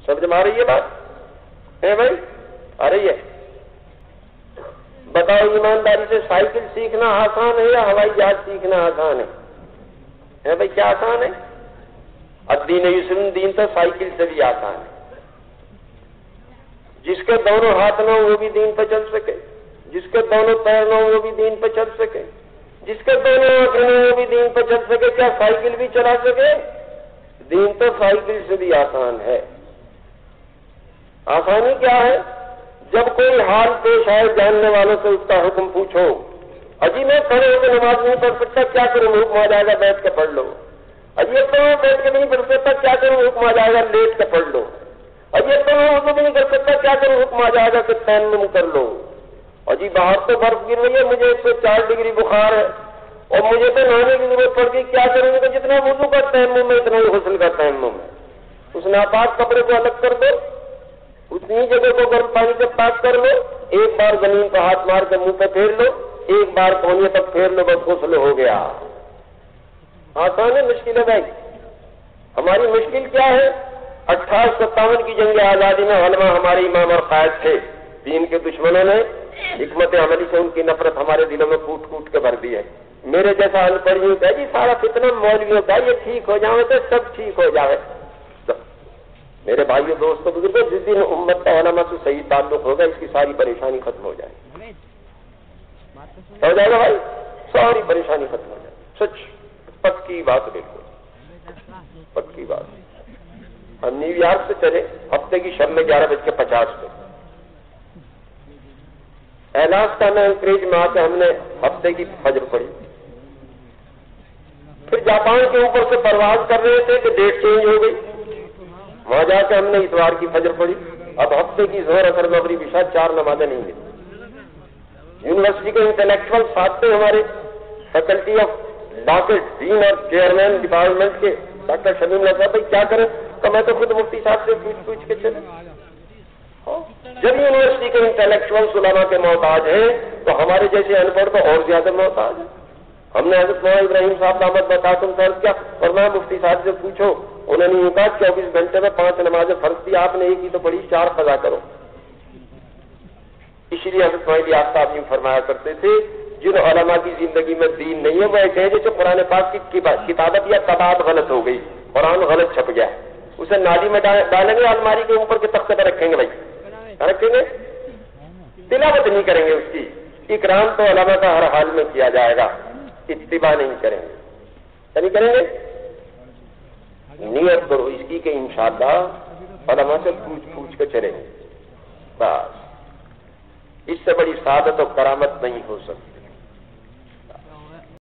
سمجھ میں آ رہی ہے بات ہے بھائی؟ آ رہی ہے؟ بتاؤ ایمانداری سے، سائیکل سیکھنا آسان ہے یا ہوائی جہاز سیکھنا آسان ہے بھائی؟ کیا آسان ہے؟ الدین یسر، دین تو سائیکل سے بھی آسان ہے۔ جس کے دونوں ہاتھ نہ ہو وہ بھی دین پہ چل سکے، جس کے دونوں پیر نہ ہو وہ بھی دین پہ چل سکے، جس کے دونوں آنکھیں نہ ہو وہ بھی دین پہ چل سکے۔ کیا سائیکل بھی چلا سکے؟ دین تو سائیکل سے بھی آسان ہے۔ آسانی کیا ہے؟ جب کوئی حال پیش آئے جاننے والوں سے اس کا حکم پوچھو۔ اجی میں کھڑے ہو کے نماز نہیں پڑھ سکتا، کیا کروں؟ حکم آ جائے گا بیٹھ کے پڑھ لو۔ اجی اب تو میں بیٹھ کے نہیں پڑھ سکتا، کیا کروں؟ حکم آ جائے گا لیٹ کے پڑھ لو۔ اجی اب تو میں وضو بھی نہیں کر سکتا، کیا کروں؟ حکم آ جائے گا کہ تیمم کر لو۔ اجی باہر تو برف گر رہی ہے، مجھے 104 ڈگری بخار ہے اور مجھے تو نہانے کی ضرورت پڑ گئی، کیا کروں؟ کہ جتنا وضو کا تیمم ہے اتنا ہی غسل کا تیمم ہے۔ اس ناپاک کپڑے کو الگ کر دو، اتنی جگہ کو گرم پانی سے پاک کر لو، ایک بار زمین پہ ہاتھ مار کے منہ پہ پھیر لو، ایک بار کونے تک پھیر لو، بس غسل ہو گیا۔ آسان ہے مشکل ہے بھائی؟ ہماری مشکل کیا ہے؟ 58-57 کی جنگ آزادی میں علماء ہمارے امام اور قائد تھے، دین کے دشمنوں نے حکمت عملی سے ان کی نفرت ہمارے دلوں میں کوٹ کوٹ کے بھر دی ہے۔ میرے جیسا ان پڑھیوں کا جی سارا فتنہ مولویوں کا، یہ ٹھیک ہو جاوے تو سب ٹھیک ہو جاوے۔ میرے بھائیوں دوستوں بزرگوں، جس دن امت کا علماء سے صحیح تعلق ہوگا اس کی ساری پریشانی ختم ہو جائے گی۔ ہو جائے گا بھائی؟ ساری پریشانی ختم ہو جائے گی۔ سچ پکی بات، بالکل پکی بات۔ ہم نیو یارک سے چلے ہفتے کی شب میں 11:50 پہ، الاسکا میں انکریج میں آ کے ہم نے ہفتے کی فجر پڑھی، پھر جاپان کے اوپر سے پرواز کر رہے تھے کہ ڈیٹ چینج ہو گئی، وہاں جا کے ہم نے اتوار کی فجر پڑھی۔ اب ہفتے کی ظہر اثر مغرب عشاء 4 نمازیں نہیں ملی۔ یونیورسٹی کے انٹلیکچوئل ساتھ تھے ہمارے، فیکلٹی آف ڈاکٹ، ڈین اور چیئرمین ڈپارٹمنٹ کے ڈاکٹر شمیم اللہ صاحب، بھائی کیا کریں؟ تو میں تو خود مفتی صاحب سے پوچھ کے چلے۔ جب یونیورسٹی کے انٹلیکچوئل علماء کے محتاج ہیں تو ہمارے جیسے ان پڑھ تو اور زیادہ محتاج ہیں۔ ہم نے حضرت مولانا ابراہیم صاحب دامت برکاتہم سے عرض کیا، فرمایا مفتی صاحب سے پوچھو، انہوں نے یہ کہا 24 گھنٹے میں 5 نمازیں فرض تھی، آپ نے ایک ہی تو پڑھی، 4 قضا کرو۔ اس لیے حضرت مولانا آفتاب یوں فرمایا کرتے تھے، جن علماء کی زندگی میں دین نہیں ہے وہ ایسے ہیں جیسے قرآن پاک کی کتابت یا تعداد غلط ہو گئی، قرآن غلط چھپ گیا، اسے نالی میں ڈالیں گے، الماری کے اوپر کے تختے پہ رکھیں گے، بھائی رکھیں گے، تلاوت نہیں کریں گے اس کی۔ اکرام تو علماء کا ہر حال میں کیا جائے گا، اتباع نہیں کریں گے، کیا نہیں کریں گے؟ نیت کرو اس کی کہ انشاءاللہ علماء سے پوچھ کے چلیں گے، بس اس سے بڑی سعادت و کرامت نہیں ہو سکتی۔